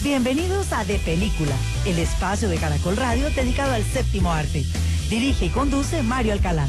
Bienvenidos a De Película, el espacio de Caracol Radio dedicado al séptimo arte. Dirige y conduce Mario Alcalá.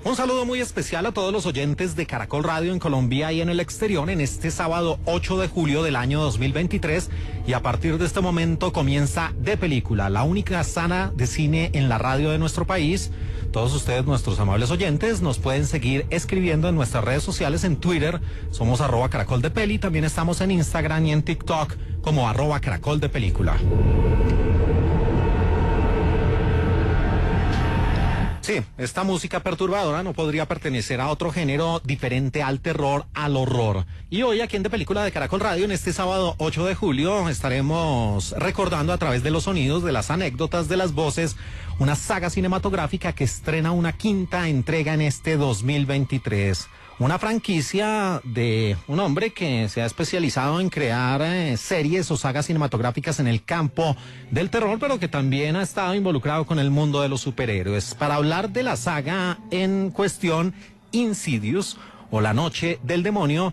Un saludo muy especial a todos los oyentes de Caracol Radio en Colombia y en el exterior en este sábado 8 de julio del año 2023, y a partir de este momento comienza De Película, la única sala de cine en la radio de nuestro país. Todos ustedes, nuestros amables oyentes, nos pueden seguir escribiendo en nuestras redes sociales. En Twitter somos @caracoldepeli, también estamos en Instagram y en TikTok como @caracoldepelícula. Sí, esta música perturbadora no podría pertenecer a otro género diferente al terror, al horror. Y hoy aquí en De Película de Caracol Radio, en este sábado 8 de julio, estaremos recordando a través de los sonidos, de las anécdotas, de las voces, una saga cinematográfica que estrena una quinta entrega en este 2023. Una franquicia de un hombre que se ha especializado en crear series o sagas cinematográficas en el campo del terror, pero que también ha estado involucrado con el mundo de los superhéroes. Para hablar de la saga en cuestión, Insidious o La Noche del Demonio,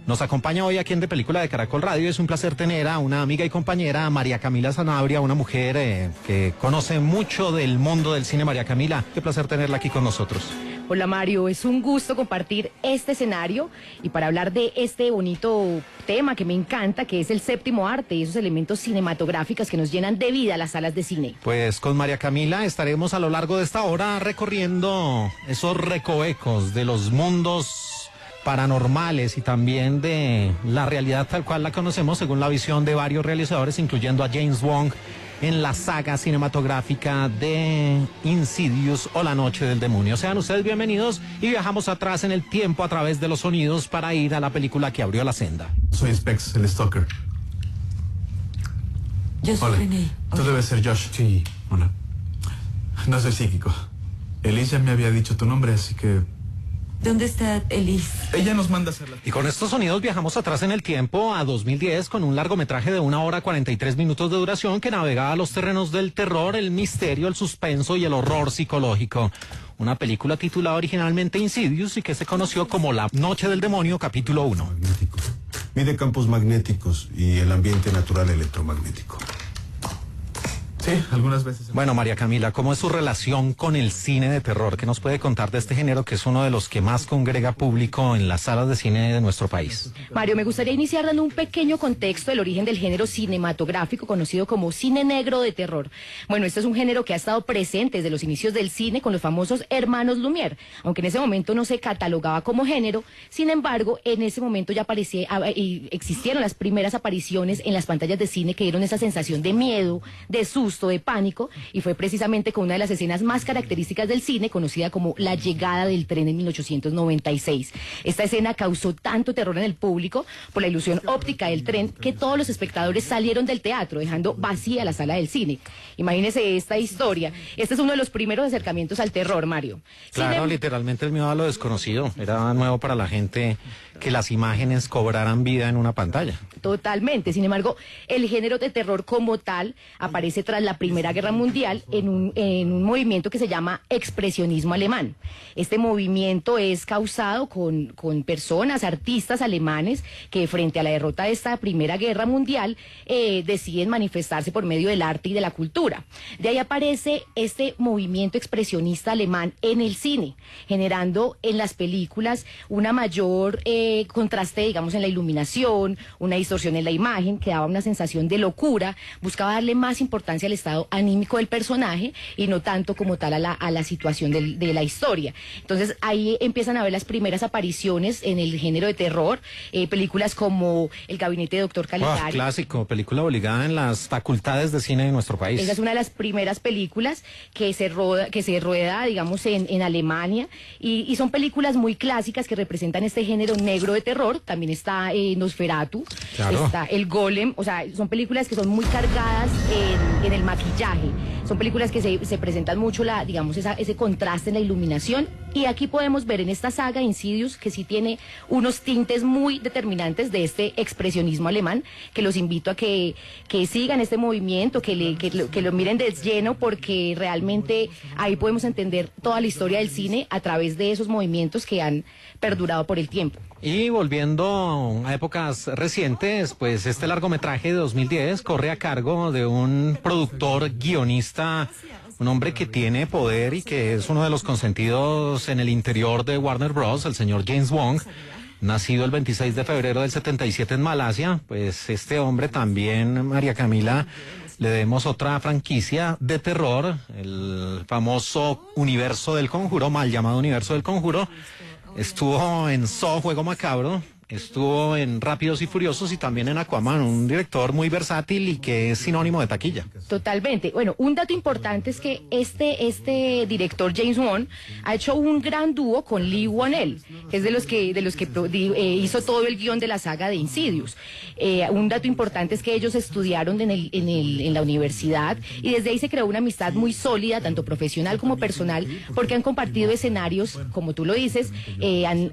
nos acompaña hoy aquí en De Película de Caracol Radio. Es un placer tener a una amiga y compañera, María Camila Sanabria, una mujer que conoce mucho del mundo del cine. María Camila, qué placer tenerla aquí con nosotros. Hola Mario, es un gusto compartir este escenario y para hablar de este bonito tema que me encanta, que es el séptimo arte y esos elementos cinematográficos que nos llenan de vida las salas de cine. Pues con María Camila estaremos a lo largo de esta hora recorriendo esos recovecos de los mundos paranormales y también de la realidad tal cual la conocemos según la visión de varios realizadores, incluyendo a James Wan, en la saga cinematográfica de Insidious o La Noche del Demonio. Sean ustedes bienvenidos y viajamos atrás en el tiempo a través de los sonidos para ir a la película que abrió la senda. Soy Specs, el stalker. Yo soy René. Tú debes ser Josh. Sí. Hola. No soy psíquico. Elise me había dicho tu nombre, así que... ¿Dónde está Elise? Ella nos manda a hacerla. Y con estos sonidos viajamos atrás en el tiempo a 2010 con un largometraje de 1 hora 43 minutos de duración que navegaba a los terrenos del terror, el misterio, el suspenso y el horror psicológico. Una película titulada originalmente Insidious y que se conoció como La Noche del Demonio, capítulo 1. Magnético. Mide campos magnéticos y el ambiente natural electromagnético. Sí, algunas veces. Bueno, María Camila, ¿cómo es su relación con el cine de terror? ¿Qué nos puede contar de este género que es uno de los que más congrega público en las salas de cine de nuestro país? Mario, me gustaría iniciar dando un pequeño contexto del origen del género cinematográfico conocido como cine negro de terror. Bueno, este es un género que ha estado presente desde los inicios del cine con los famosos hermanos Lumière, aunque en ese momento no se catalogaba como género. Sin embargo, en ese momento ya existieron las primeras apariciones en las pantallas de cine que dieron esa sensación de miedo, de susto, de pánico, y fue precisamente con una de las escenas más características del cine, conocida como La Llegada del Tren en 1896. Esta escena causó tanto terror en el público por la ilusión óptica del tren que todos los espectadores salieron del teatro, dejando vacía la sala del cine. Imagínese esta historia. Este es uno de los primeros acercamientos al terror, Mario. Claro, literalmente el miedo a lo desconocido. Era nuevo para la gente que las imágenes cobraran vida en una pantalla. Totalmente. Sin embargo, el género de terror como tal aparece tras la Primera Guerra Mundial en un movimiento que se llama expresionismo alemán. Este movimiento es causado con personas, artistas alemanes que frente a la derrota de esta Primera Guerra Mundial deciden manifestarse por medio del arte y de la cultura. De ahí aparece este movimiento expresionista alemán en el cine, generando en las películas una mayor contraste, digamos, en la iluminación, una distorsión en la imagen que daba una sensación de locura, buscaba darle más importancia al estado anímico del personaje y no tanto como tal a la situación de la historia. Entonces ahí empiezan a ver las primeras apariciones en el género de terror, películas como El Gabinete de Dr. Caligari. Clásico, película obligada en las facultades de cine de nuestro país. Esa es una de las primeras películas que se rueda, digamos, en Alemania, y son películas muy clásicas que representan este género negro de terror. También está Nosferatu, claro, está El Golem, o sea, son películas que son muy cargadas en el maquillaje. Son películas que se presentan mucho, digamos, ese contraste en la iluminación Y aquí podemos ver en esta saga Insidious que sí tiene unos tintes muy determinantes de este expresionismo alemán, que los invito a que sigan este movimiento, que lo miren de lleno, porque realmente ahí podemos entender toda la historia del cine a través de esos movimientos que han perdurado por el tiempo. Y volviendo a épocas recientes, pues este largometraje de 2010 corre a cargo de un productor, guionista, un hombre que tiene poder y que es uno de los consentidos en el interior de Warner Bros., el señor James Wong, nacido el 26 de febrero del 77 en Malasia. Pues este hombre también, María Camila, le demos otra franquicia de terror, el famoso universo del Conjuro, mal llamado universo del Conjuro. Estuvo en Saw, Juego Macabro, estuvo en Rápidos y Furiosos y también en Aquaman, un director muy versátil y que es sinónimo de taquilla. Totalmente. Bueno, un dato importante es que este director James Wan ha hecho un gran dúo con Lee Whannell, que es de los que hizo todo el guión de la saga de Insidious. Un dato importante es que ellos estudiaron en la universidad y desde ahí se creó una amistad muy sólida, tanto profesional como personal, porque han compartido escenarios, como tú lo dices,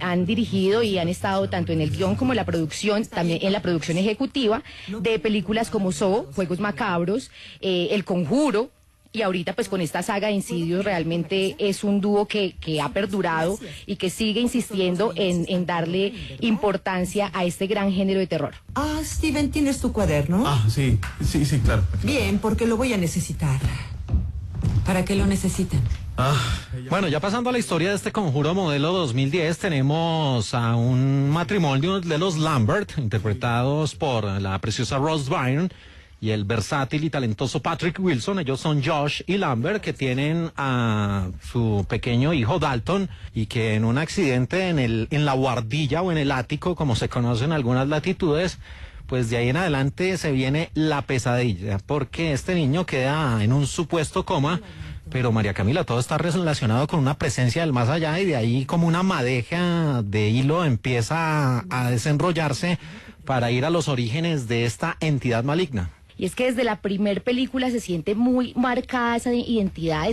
han dirigido y han estado tanto en el guión como en la producción, también en la producción ejecutiva de películas como Saw, Juegos Macabros, El Conjuro, y ahorita pues con esta saga de Insidious realmente es un dúo que ha perdurado y que sigue insistiendo en darle importancia a este gran género de terror. Ah, Steven, ¿tienes tu cuaderno? Ah, sí, claro. Bien, porque lo voy a necesitar. ¿Para qué lo necesitan? Bueno, ya pasando a la historia de este Conjuro modelo 2010, tenemos a un matrimonio de los Lambert, interpretados por la preciosa Rose Byrne y el versátil y talentoso Patrick Wilson. Ellos son Josh y Lambert, que tienen a su pequeño hijo Dalton y que en un accidente en la buhardilla o en el ático, como se conoce en algunas latitudes, pues de ahí en adelante se viene la pesadilla, porque este niño queda en un supuesto coma. Pero María Camila, todo está relacionado con una presencia del más allá y de ahí como una madeja de hilo empieza a desenrollarse para ir a los orígenes de esta entidad maligna. Y es que desde la primer película se siente muy marcada esa identidad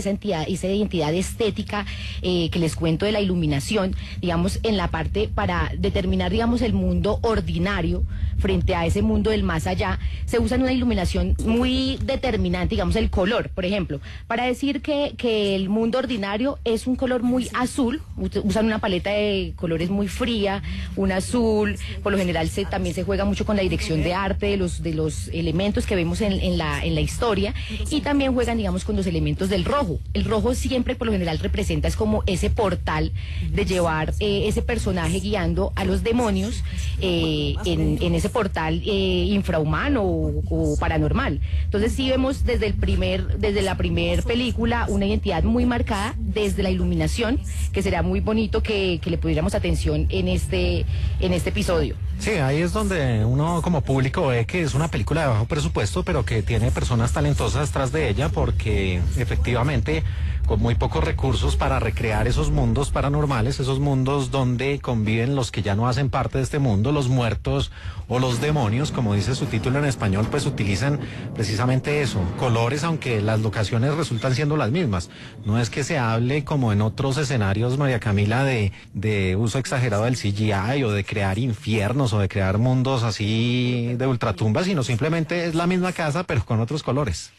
estética que les cuento de la iluminación, digamos, en la parte para determinar, digamos, el mundo ordinario frente a ese mundo del más allá. Se usa una iluminación muy determinante, digamos, el color, por ejemplo, para decir que el mundo ordinario es un color muy azul. Usan una paleta de colores muy fría, un azul. Por lo general también se juega mucho con la dirección de arte de los elementos que vemos en la historia, y también juegan, digamos, con los elementos del rojo. El rojo siempre por lo general representa, es como ese portal de llevar ese personaje guiando a los demonios en ese portal infrahumano o paranormal. Entonces sí vemos desde la primer película una identidad muy marcada desde la iluminación, que será muy bonito que le pudiéramos atención en este episodio. Sí, ahí es donde uno como público ve que es una película de bajo presupuesto, pero que tiene personas talentosas tras de ella, porque efectivamente con muy pocos recursos para recrear esos mundos paranormales, esos mundos donde conviven los que ya no hacen parte de este mundo, los muertos o los demonios, como dice su título en español, pues utilizan precisamente eso, colores, aunque las locaciones resultan siendo las mismas. No es que se hable como en otros escenarios, María Camila, de uso exagerado del CGI o de crear infiernos o de crear mundos así de ultratumba, sino simplemente es la misma casa pero con otros colores.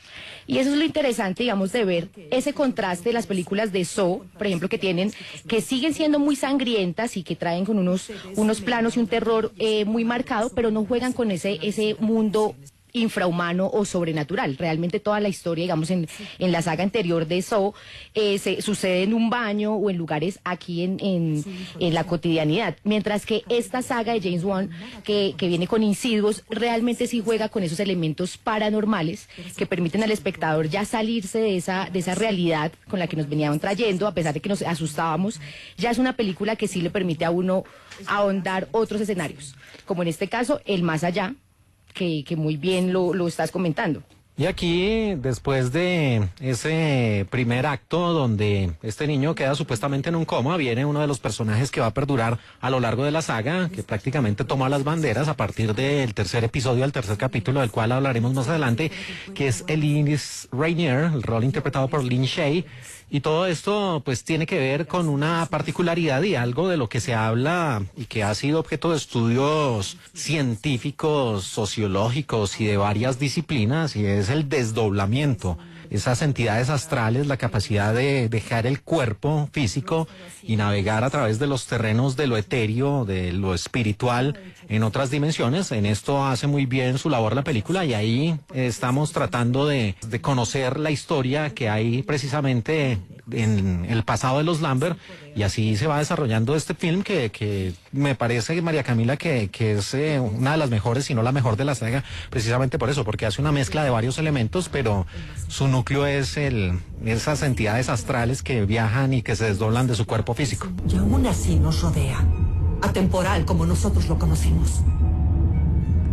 Y eso es lo interesante, digamos, de ver ese contraste de las películas de Saw, por ejemplo, que siguen siendo muy sangrientas y que traen con unos planos y un terror muy marcado, pero no juegan con ese mundo infrahumano o sobrenatural. Realmente toda la historia, digamos, en la saga anterior de Saw, sucede en un baño o en lugares aquí en la cotidianidad. Mientras que esta saga de James Wan, que viene con Insidious, realmente sí juega con esos elementos paranormales que permiten al espectador ya salirse de esa realidad con la que nos venían trayendo, a pesar de que nos asustábamos. Ya es una película que sí le permite a uno ahondar otros escenarios, como en este caso, el más allá, que muy bien lo estás comentando. Y aquí, después de ese primer acto donde este niño queda supuestamente en un coma, viene uno de los personajes que va a perdurar a lo largo de la saga, que prácticamente toma las banderas a partir del tercer episodio, el tercer capítulo, del cual hablaremos más adelante, que es Elise Rainier, el rol interpretado por Lin Shaye. Y todo esto pues tiene que ver con una particularidad y algo de lo que se habla y que ha sido objeto de estudios científicos, sociológicos y de varias disciplinas, y es el desdoblamiento. Esas entidades astrales, la capacidad de dejar el cuerpo físico y navegar a través de los terrenos de lo etéreo, de lo espiritual, en otras dimensiones. En esto hace muy bien su labor la película, y ahí estamos tratando de conocer la historia que hay precisamente en el pasado de los Lambert, y así se va desarrollando este film que me parece, María Camila, que es una de las mejores, si no la mejor de la saga, precisamente por eso, porque hace una mezcla de varios elementos, pero su núcleo es esas entidades astrales que viajan y que se desdoblan de su cuerpo físico. Y aún así nos rodea, atemporal como nosotros lo conocemos.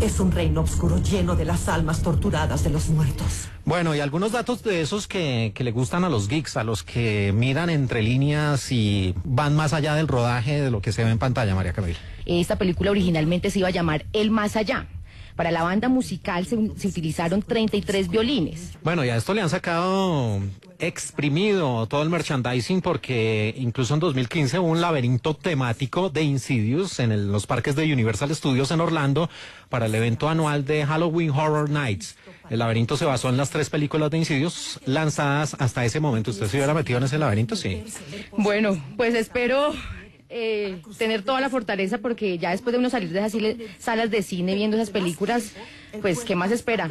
Es un reino oscuro lleno de las almas torturadas de los muertos. Bueno, y algunos datos de esos que le gustan a los geeks, a los que miran entre líneas y van más allá del rodaje de lo que se ve en pantalla, María Camila. Esta película originalmente se iba a llamar El Más Allá. Para la banda musical se utilizaron 33 violines. Bueno, y a esto le han sacado exprimido todo el merchandising, porque incluso en 2015 hubo un laberinto temático de Insidious en los parques de Universal Studios en Orlando para el evento anual de Halloween Horror Nights. El laberinto se basó en las 3 películas de Insidious lanzadas hasta ese momento. ¿Usted se hubiera metido en ese laberinto? Sí. Bueno, pues espero tener toda la fortaleza, porque ya después de uno salir de esas salas de cine viendo esas películas, pues ¿qué más espera?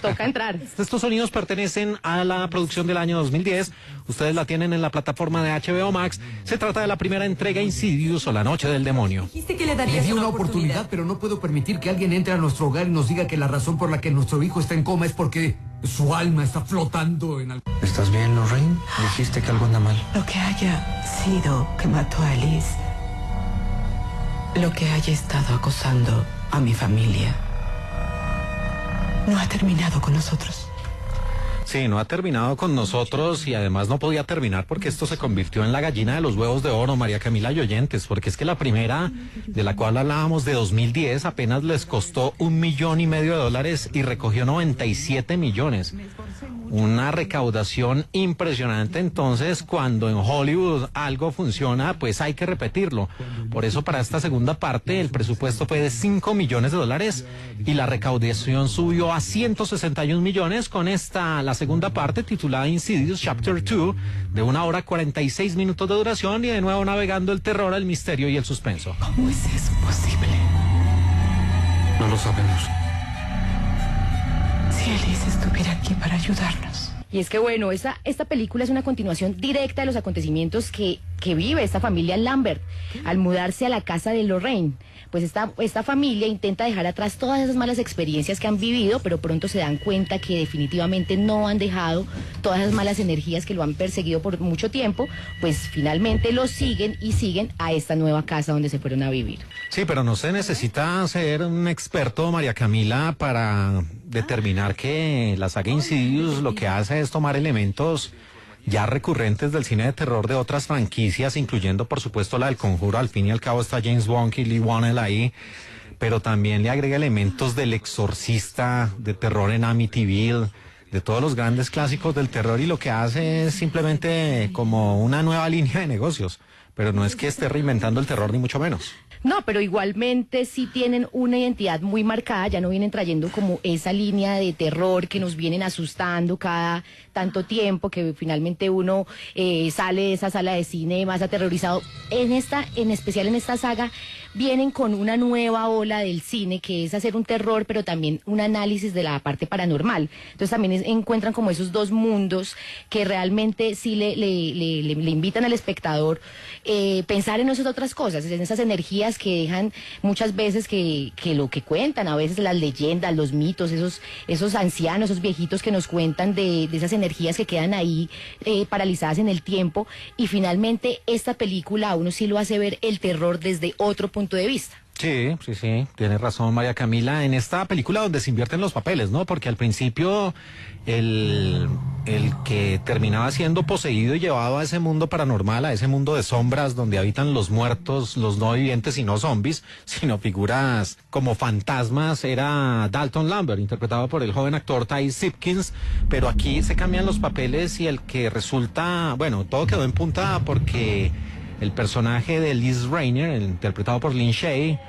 Toca entrar. Estos sonidos pertenecen a la producción del año 2010. Ustedes la tienen en la plataforma de HBO Max. Se trata de la primera entrega Insidious o La Noche del Demonio. Dijiste que le Le darías di una oportunidad, pero no puedo permitir que alguien entre a nuestro hogar y nos diga que la razón por la que nuestro hijo está en coma es porque su alma está flotando en algo. ¿Estás bien, Lorraine? Dijiste que algo anda mal. Lo que haya sido que mató a Liz, lo que haya estado acosando a mi familia, no ha terminado con nosotros. Sí, no ha terminado con nosotros, y además no podía terminar porque esto se convirtió en la gallina de los huevos de oro, María Camila y oyentes, porque es que la primera, de la cual hablábamos, de 2010, apenas les costó $1,5 millones y recogió 97 millones. Una recaudación impresionante. Entonces, cuando en Hollywood algo funciona, pues hay que repetirlo. Por eso, para esta segunda parte, el presupuesto fue de $5 millones y la recaudación subió a 161 millones con la segunda parte titulada Insidious Chapter 2, de 1 hora 46 minutos de duración, y de nuevo navegando el terror, el misterio y el suspenso. ¿Cómo es eso posible? No lo sabemos. Si Elise estuviera aquí para ayudarnos. Y es que bueno, esta película es una continuación directa de los acontecimientos que vive esta familia Lambert al mudarse a la casa de Lorraine. Pues esta familia intenta dejar atrás todas esas malas experiencias que han vivido, pero pronto se dan cuenta que definitivamente no han dejado todas esas malas energías que lo han perseguido por mucho tiempo, pues finalmente lo siguen a esta nueva casa donde se fueron a vivir. Sí, pero no se necesita ser un experto, María Camila, para determinar que la saga Insidious lo que hace es tomar elementos ya recurrentes del cine de terror de otras franquicias, incluyendo por supuesto la del Conjuro. Al fin y al cabo está James Wan y Lee Whannell ahí, pero también le agrega elementos del Exorcista, de terror en Amityville, de todos los grandes clásicos del terror, y lo que hace es simplemente como una nueva línea de negocios, pero no es que esté reinventando el terror ni mucho menos. No, pero igualmente sí tienen una identidad muy marcada, ya no vienen trayendo como esa línea de terror que nos vienen asustando cada tanto tiempo, que finalmente uno sale de esa sala de cine más aterrorizado. En especial en esta saga, vienen con una nueva ola del cine, que es hacer un terror, pero también un análisis de la parte paranormal. Entonces también encuentran como esos dos mundos que realmente sí le invitan al espectador pensar en esas otras cosas, en esas energías que dejan muchas veces que lo que cuentan, a veces las leyendas, los mitos, esos ancianos, esos viejitos que nos cuentan de esas energías que quedan ahí paralizadas en el tiempo, y finalmente esta película a uno sí lo hace ver el terror desde otro punto de vista. Sí, sí, sí, tiene razón María Camila, en esta película donde se invierten los papeles, ¿no? Porque al principio el que terminaba siendo poseído y llevado a ese mundo paranormal, a ese mundo de sombras donde habitan los muertos, los no vivientes y no zombies, sino figuras como fantasmas, era Dalton Lambert, interpretado por el joven actor Ty Simpkins, pero aquí se cambian los papeles y el que resulta, bueno, todo quedó en punta porque el personaje de Liz Rainer, interpretado por Lin Shaye,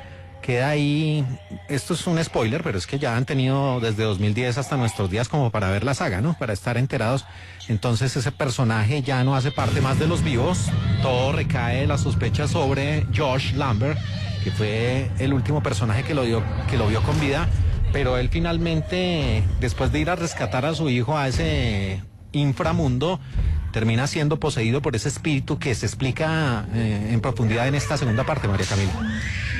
queda ahí. Esto es un spoiler, pero es que ya han tenido desde 2010 hasta nuestros días como para ver la saga, ¿no? Para estar enterados. Entonces ese personaje ya no hace parte más de los vivos. Todo recae la sospecha sobre Josh Lambert, que fue el último personaje que lo vio con vida. Pero él finalmente, después de ir a rescatar a su hijo a ese inframundo, termina siendo poseído por ese espíritu que se explica en profundidad en esta segunda parte, María Camila.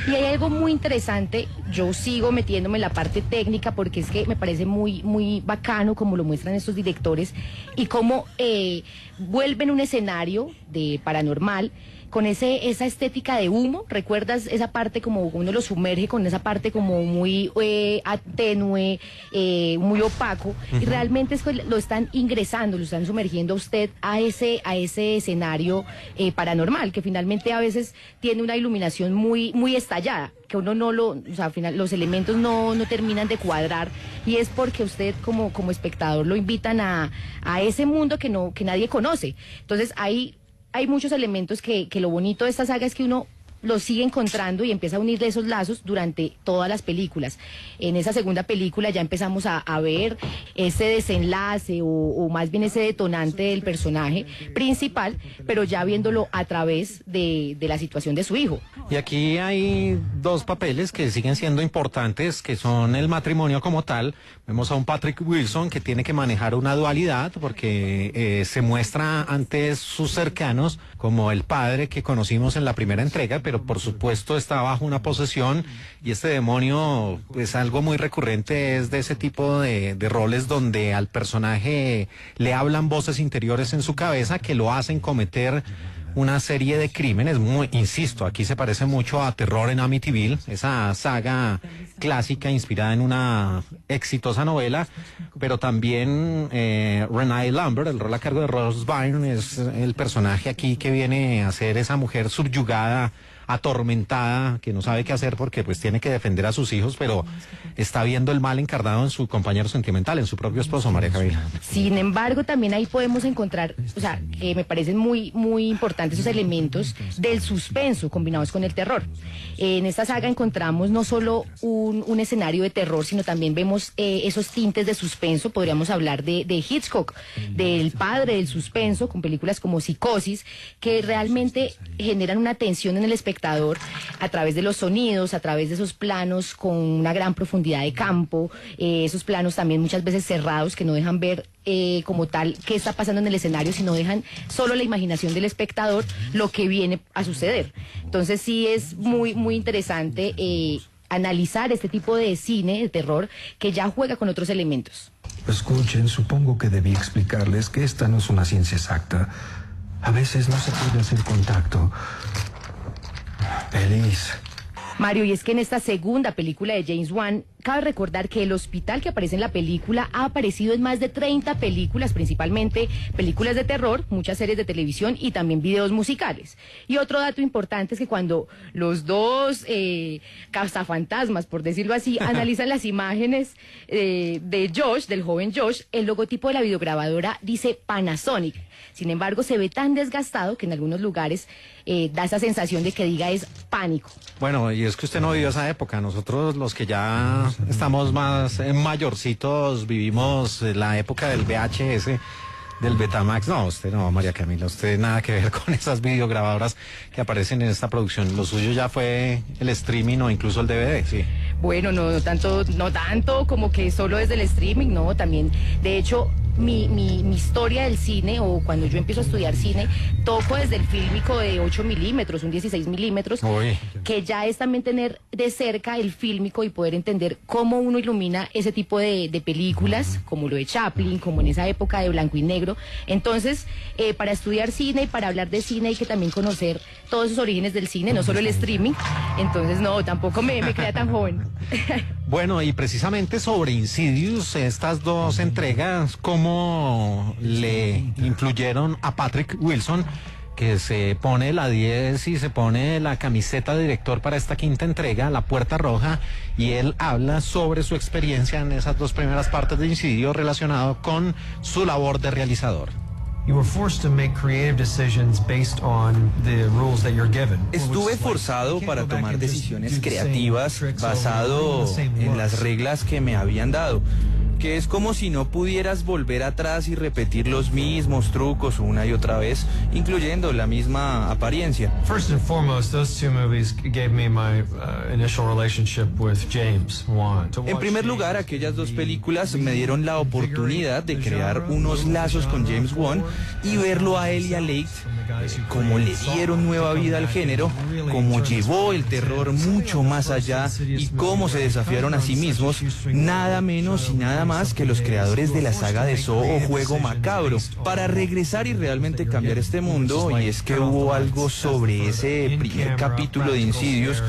Y hay algo muy interesante, yo sigo metiéndome en la parte técnica porque es que me parece muy, muy bacano como lo muestran estos directores y cómo vuelven un escenario de paranormal con esa estética de humo. ¿Recuerdas esa parte como uno lo sumerge con esa parte como muy atenue, muy opaco? Y realmente es que lo están ingresando, lo están sumergiendo a usted a ese escenario paranormal, que finalmente a veces tiene una iluminación muy, muy estallada, que uno o sea, al final los elementos no terminan de cuadrar, y es porque usted como espectador lo invitan a ese mundo que nadie conoce. Entonces hay muchos elementos que lo bonito de esta saga es que uno los sigue encontrando y empieza a unir esos lazos durante todas las películas. En esa segunda película ya empezamos a ver ese desenlace o más bien ese detonante del personaje principal, pero ya viéndolo a través de la situación de su hijo. Y aquí hay dos papeles que siguen siendo importantes, que son el matrimonio como tal. Vemos a un Patrick Wilson que tiene que manejar una dualidad porque se muestra ante sus cercanos como el padre que conocimos en la primera entrega, pero por supuesto está bajo una posesión, y este demonio, pues algo muy recurrente es de ese tipo de roles donde al personaje le hablan voces interiores en su cabeza que lo hacen cometer una serie de crímenes. Insisto, aquí se parece mucho a Terror en Amityville, esa saga clásica inspirada en una exitosa novela, pero también Renée Lambert, el rol a cargo de Rose Byrne, es el personaje aquí que viene a ser esa mujer subyugada, atormentada, que no sabe qué hacer porque pues tiene que defender a sus hijos, pero está viendo el mal encarnado en su compañero sentimental, en su propio esposo, María Camila. Sin embargo, también ahí podemos encontrar, o sea, que me parecen muy, muy importantes esos elementos del suspenso combinados con el terror. En esta saga encontramos no solo un escenario de terror, sino también vemos esos tintes de suspenso. Podríamos hablar de Hitchcock, del padre del suspenso, con películas como Psicosis, que realmente generan una tensión en el espectador a través de los sonidos, a través de esos planos con una gran profundidad de campo, esos planos también muchas veces cerrados que no dejan ver como tal qué está pasando en el escenario, sino dejan solo la imaginación del espectador lo que viene a suceder. Entonces sí es muy, muy interesante analizar este tipo de cine, de terror, que ya juega con otros elementos. Escuchen, supongo que debí explicarles que esta no es una ciencia exacta. A veces no se puede hacer contacto. Feliz. Mario, y es que en esta segunda película de James Wan, cabe recordar que el hospital que aparece en la película ha aparecido en más de 30 películas, principalmente películas de terror, muchas series de televisión y también videos musicales. Y otro dato importante es que cuando los dos cazafantasmas, por decirlo así, analizan las imágenes de Josh, del joven Josh, el logotipo de la videograbadora dice Panasonic. Sin embargo, se ve tan desgastado que en algunos lugares da esa sensación de que diga es pánico. Bueno, y es que usted no vivió esa época. Nosotros, los que ya estamos más mayorcitos, vivimos la época del VHS, del Betamax. No, usted no, María Camila, usted nada que ver con esas videograbadoras que aparecen en esta producción. Lo suyo ya fue el streaming o incluso el DVD, sí. Bueno, no tanto como que solo desde el streaming, no, también. De hecho, mi historia del cine, o cuando yo empiezo a estudiar cine, toco desde el fílmico de 8 milímetros, un 16 milímetros, que ya es también tener de cerca el fílmico y poder entender cómo uno ilumina ese tipo de películas, como lo de Chaplin, como en esa época de blanco y negro. Entonces, para estudiar cine y para hablar de cine hay que también conocer todos esos orígenes del cine, no solo el streaming. Entonces, no, tampoco me queda tan joven. Bueno, y precisamente sobre Insidious, estas dos entregas, ¿cómo le influyeron a Patrick Wilson, que se pone la 10 y se pone la camiseta de director para esta quinta entrega, La Puerta Roja, y él habla sobre su experiencia en esas dos primeras partes de Insidious relacionado con su labor de realizador? Estuve forzado para tomar decisiones creativas basado en las reglas que me habían dado, que es como si no pudieras volver atrás y repetir los mismos trucos una y otra vez, incluyendo la misma apariencia. En primer lugar, aquellas dos películas me dieron la oportunidad de crear unos lazos con James Wan y verlo a él y a Leigh, cómo le dieron nueva vida al género, cómo llevó el terror mucho más allá y cómo se desafiaron a sí mismos, nada menos y nada más que los creadores de la saga de Saw o Juego Macabro, para regresar y realmente cambiar este mundo. Y es que hubo algo sobre ese primer capítulo de Insidious,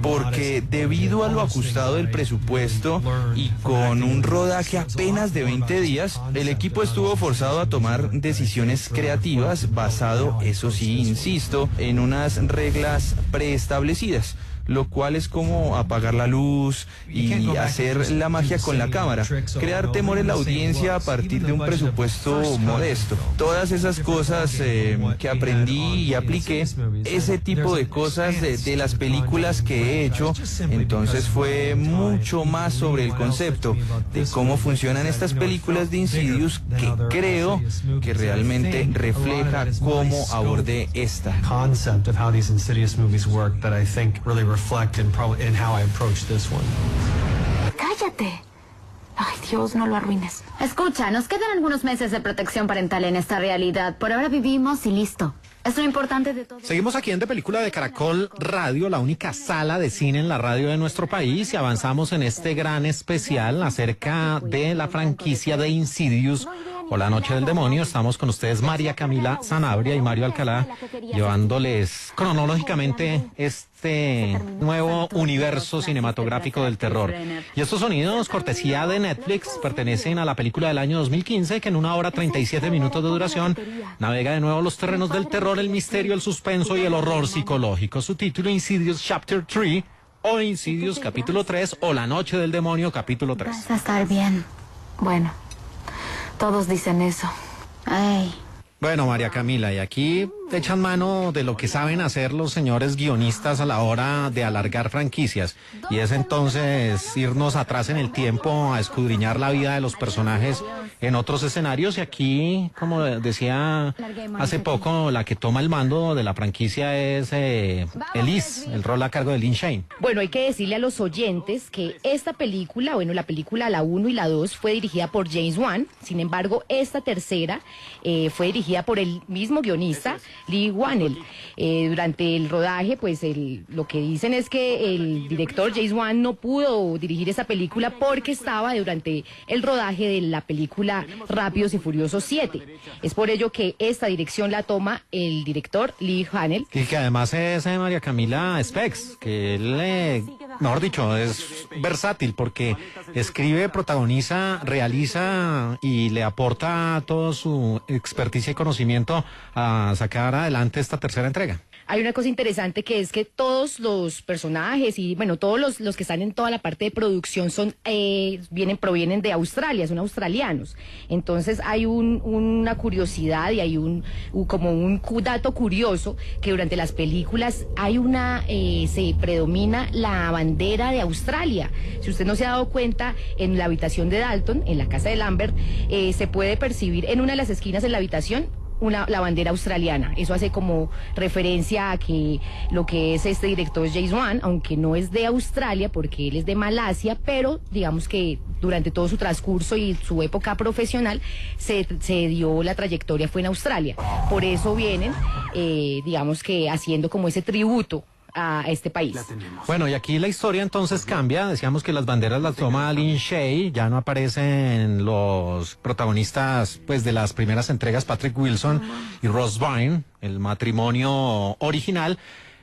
porque debido a lo ajustado del presupuesto y con un rodaje apenas de 20 días, el equipo estuvo forzado a tomar decisiones creativas basado, eso sí, insisto, en unas reglas preestablecidas, lo cual es como apagar la luz y hacer la magia con la cámara, crear temor en la audiencia a partir de un presupuesto modesto. Todas esas cosas que aprendí y apliqué, ese tipo de cosas de las películas que he hecho, entonces fue mucho más sobre el concepto de cómo funcionan estas películas de Insidious, que creo que realmente refleja cómo abordé esta. Cállate. Ay, Dios, no lo arruines. Escucha, nos quedan algunos meses de protección parental en esta realidad. Por ahora vivimos y listo. Es lo importante de todo. Seguimos aquí en De Película de Caracol Radio, la única sala de cine en la radio de nuestro país, y avanzamos en este gran especial acerca de la franquicia de Insidious o La Noche del Demonio. Estamos con ustedes María Camila Sanabria y Mario Alcalá, llevándoles cronológicamente este nuevo universo cinematográfico del terror. Y estos sonidos, cortesía de Netflix, pertenecen a la película del año 2015, que en 1 hora 37 minutos de duración navega de nuevo los terrenos del terror, el misterio, el suspenso y el horror psicológico. Su título, Insidious Chapter 3 o Insidious Capítulo 3 o La Noche del Demonio Capítulo 3. Vas a estar bien. Bueno, todos dicen eso. Ay. Bueno, María Camila, y aquí echan mano de lo que saben hacer los señores guionistas a la hora de alargar franquicias, y es entonces irnos atrás en el tiempo a escudriñar la vida de los personajes en otros escenarios. Y aquí, como decía hace poco, la que toma el mando de la franquicia es Elise, el rol a cargo de Lynn Shane. Bueno, hay que decirle a los oyentes que esta película, bueno, la película la 1 y la 2 fue dirigida por James Wan. Sin embargo, esta tercera fue dirigida por el mismo guionista, Leigh Whannell. Durante el rodaje, pues lo que dicen es que el director James Wan no pudo dirigir esa película porque estaba durante el rodaje de la película Rápidos y Furiosos 7. Es por ello que esta dirección la toma el director Leigh Whannell. Y que además es María Camila Spex, que él, mejor dicho, es versátil porque escribe, protagoniza, realiza y le aporta toda su experticia y conocimiento a sacar adelante esta tercera entrega. Hay una cosa interesante, que es que todos los personajes y bueno, todos los que están en toda la parte de producción provienen de Australia, son australianos. Entonces hay una curiosidad y hay como un dato curioso, que durante las películas hay se predomina la bandera de Australia. Si usted no se ha dado cuenta, en la habitación de Dalton, en la casa de Lambert, se puede percibir en una de las esquinas en la habitación la bandera australiana. Eso hace como referencia a que lo que es este director James Wan, aunque no es de Australia porque él es de Malasia, pero digamos que durante todo su transcurso y su época profesional se dio la trayectoria fue en Australia. Por eso vienen, digamos que haciendo como ese tributo a este país. Bueno, y aquí la historia entonces cambia. Decíamos que las banderas las toma Lin Shaye, ya no aparecen los protagonistas pues de las primeras entregas, Patrick Wilson y Ross Byrne, el matrimonio original.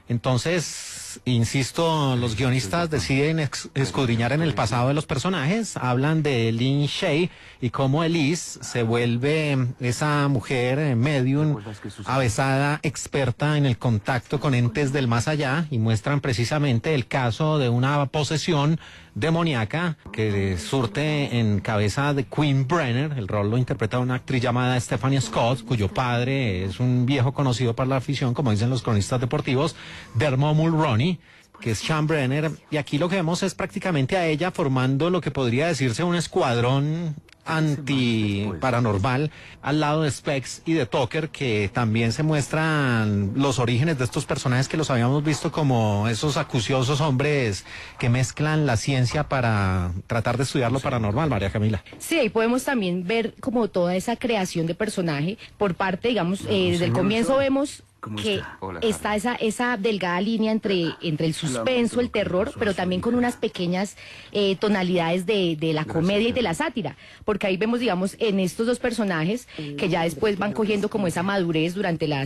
Entonces, insisto, los guionistas deciden escudriñar en el pasado de los personajes, hablan de Lin Shaye y cómo Elise se vuelve esa mujer medium, avesada, experta en el contacto con entes del más allá, y muestran precisamente el caso de una posesión demoníaca que surte en cabeza de Queen Brenner. El rol lo interpreta una actriz llamada Stephanie Scott, cuyo padre es un viejo conocido para la afición, como dicen los cronistas deportivos, Dermot Mulroney, que es Sean Brenner, y aquí lo que vemos es prácticamente a ella formando lo que podría decirse un escuadrón anti-paranormal al lado de Specs y de Tucker, que también se muestran los orígenes de estos personajes que los habíamos visto como esos acuciosos hombres que mezclan la ciencia para tratar de estudiar lo paranormal, María Camila. Sí, ahí podemos también ver como toda esa creación de personaje por parte, digamos, desde el comienzo vemos que está esa delgada línea entre el suspenso, el terror, pero también con unas pequeñas tonalidades de la comedia y de la sátira, porque ahí vemos, digamos, en estos dos personajes que ya después van cogiendo como esa madurez durante la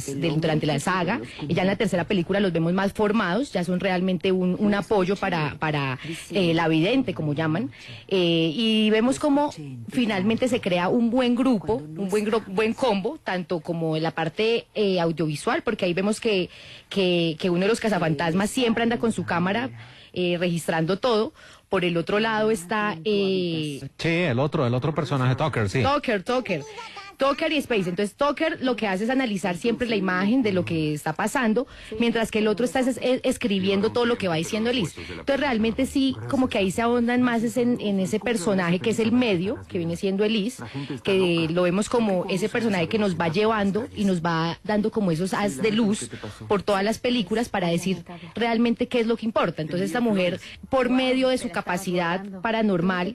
saga, y ya en la tercera película los vemos más formados, ya son realmente un apoyo para la vidente, como llaman, y vemos como finalmente se crea un buen grupo, buen combo, tanto como en la parte audiovisual, porque ahí vemos que uno de los cazafantasmas siempre anda con su cámara registrando todo. Por el otro lado está... sí, el otro personaje, Tucker, sí. Tucker y Space. Entonces Tucker lo que hace es analizar siempre la imagen de lo que está pasando, mientras que el otro está escribiendo todo lo que va diciendo Elise. Entonces realmente sí, como que ahí se ahondan más en ese personaje que es el medio, que viene siendo Elise, que lo vemos como ese personaje que nos va llevando y nos va dando como esos haz de luz por todas las películas para decir realmente qué es lo que importa. Entonces esta mujer, por medio de su capacidad paranormal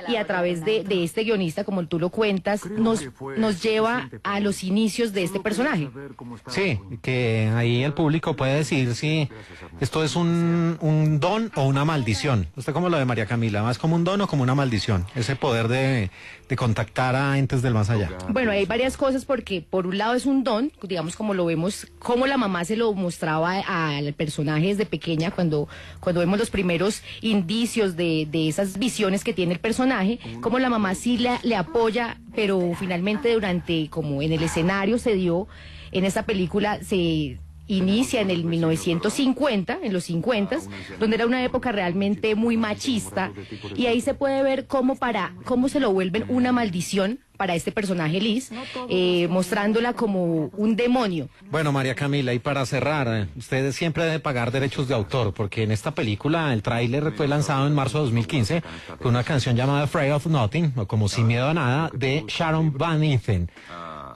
y a través de este guionista, como tú lo cuentas, nos lleva a los inicios de este personaje. Sí, que ahí el público puede decir si esto es un don o una maldición. ¿Usted cómo lo ve, María Camila? ¿Más como un don o como una maldición? Ese poder de contactar a entes del más allá. Bueno, hay varias cosas, porque por un lado es un don, digamos, como lo vemos, como la mamá se lo mostraba al personaje desde pequeña, cuando vemos los primeros indicios de esas visiones que tiene el personaje, como la mamá sí le apoya, pero finalmente durante, como en el escenario se dio, en esta película se inicia en el 1950, en los 50, donde era una época realmente muy machista, y ahí se puede ver cómo se lo vuelven una maldición para este personaje Liz, mostrándola como un demonio. Bueno, María Camila, y para cerrar, usted siempre debe pagar derechos de autor, porque en esta película el tráiler fue lanzado en marzo de 2015 con una canción llamada Afraid of Nothing, o como Sin Miedo a Nada, de Sharon Van Etten.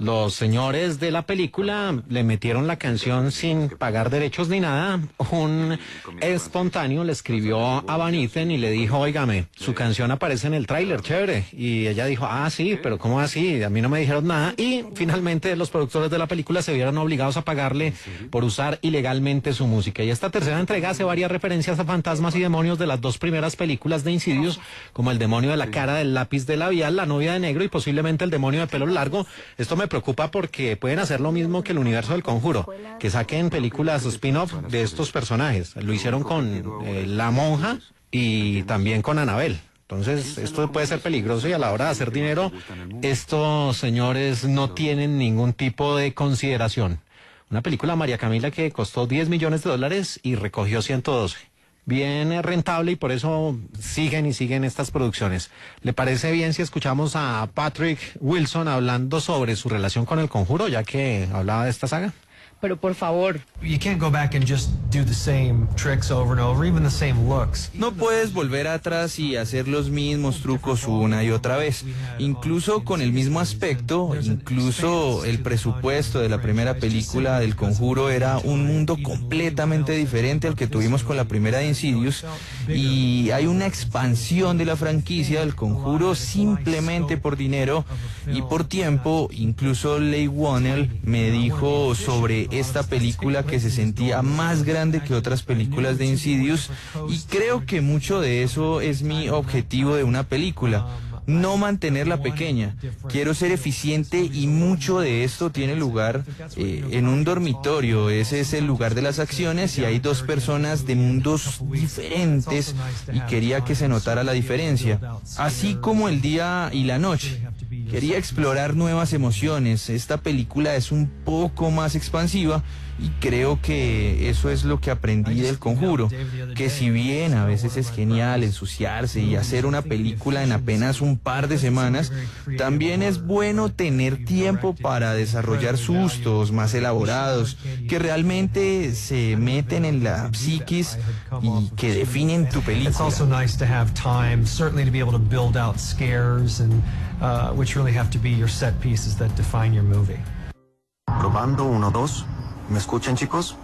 Los señores de la película le metieron la canción sin pagar derechos ni nada. Un espontáneo le escribió a Van Etten y le dijo: óigame, su canción aparece en el tráiler, chévere. Y ella dijo: ah, sí, pero ¿cómo así? A mí no me dijeron nada. Y finalmente los productores de la película se vieron obligados a pagarle por usar ilegalmente su música. Y esta tercera entrega hace varias referencias a fantasmas y demonios de las dos primeras películas de Insidious, como el demonio de la cara del lápiz de labial, la novia de negro y posiblemente el demonio de pelo largo. Esto me preocupa porque pueden hacer lo mismo que el universo del Conjuro, que saquen películas spin-off de estos personajes. Lo hicieron con La Monja y también con Annabelle. Entonces esto puede ser peligroso, y a la hora de hacer dinero estos señores no tienen ningún tipo de consideración. Una película, María Camila, que costó $10 millones y recogió 112. Bien rentable, y por eso siguen estas producciones. ¿Le parece bien si escuchamos a Patrick Wilson hablando sobre su relación con el Conjuro, ya que hablaba de esta saga? Pero por favor. You can't go back and just No puedes volver atrás y hacer los mismos trucos una y otra vez, incluso con el mismo aspecto, incluso el presupuesto de la primera película del Conjuro era un mundo completamente diferente al que tuvimos con la primera de Insidious, y hay una expansión de la franquicia del Conjuro simplemente por dinero y por tiempo. Incluso Leigh Whannell me dijo sobre esta película que se sentía más grande que otras películas de Insidious, y creo que mucho de eso es mi objetivo de una película. No mantenerla pequeña. Quiero ser eficiente, y mucho de esto tiene lugar en un dormitorio. Ese es el lugar de las acciones y hay dos personas de mundos diferentes y quería que se notara la diferencia. Así como el día y la noche. Quería explorar nuevas emociones. Esta película es un poco más expansiva y creo que eso es lo que aprendí del Conjuro, que si bien a veces es genial ensuciarse y hacer una película en apenas un par de semanas, también es bueno tener tiempo para desarrollar sustos más elaborados, que realmente se meten en la psiquis y que definen tu película. Probando, 1, 2. ¿Me escuchan, chicos?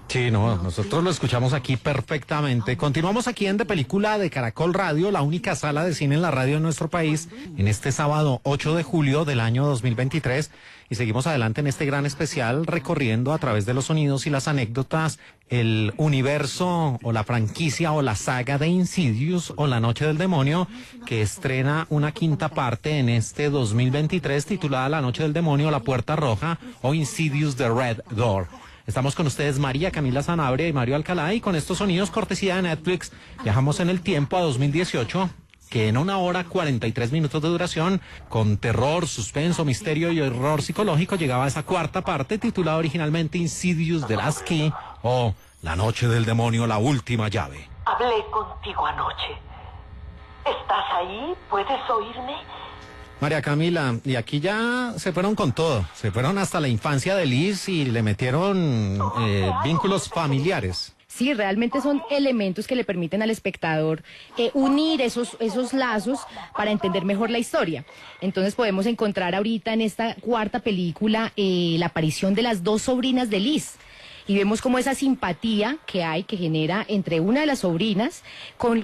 Sí, no, nosotros lo escuchamos aquí perfectamente. Continuamos aquí en De Película de Caracol Radio, la única sala de cine en la radio de nuestro país, en este sábado 8 de julio del año 2023. Y seguimos adelante en este gran especial, recorriendo a través de los sonidos y las anécdotas el universo o la franquicia o la saga de Insidious o La Noche del Demonio, que estrena una quinta parte en este 2023 titulada La Noche del Demonio, La Puerta Roja o Insidious The Red Door. Estamos con ustedes María Camila Sanabria y Mario Alcalá, y con estos sonidos cortesía de Netflix viajamos en el tiempo a 2018, que en 1 hora 43 minutos de duración, con terror, suspenso, misterio y horror psicológico, llegaba a esa cuarta parte titulada originalmente Insidious The Last Key o La Noche del Demonio, la última llave. Hablé contigo anoche. ¿Estás ahí? ¿Puedes oírme? María Camila, y aquí ya se fueron con todo, se fueron hasta la infancia de Liz y le metieron vínculos familiares. Sí, realmente son elementos que le permiten al espectador unir esos lazos para entender mejor la historia. Entonces podemos encontrar ahorita en esta cuarta película la aparición de las dos sobrinas de Liz. Y vemos como esa simpatía que hay, que genera entre una de las sobrinas,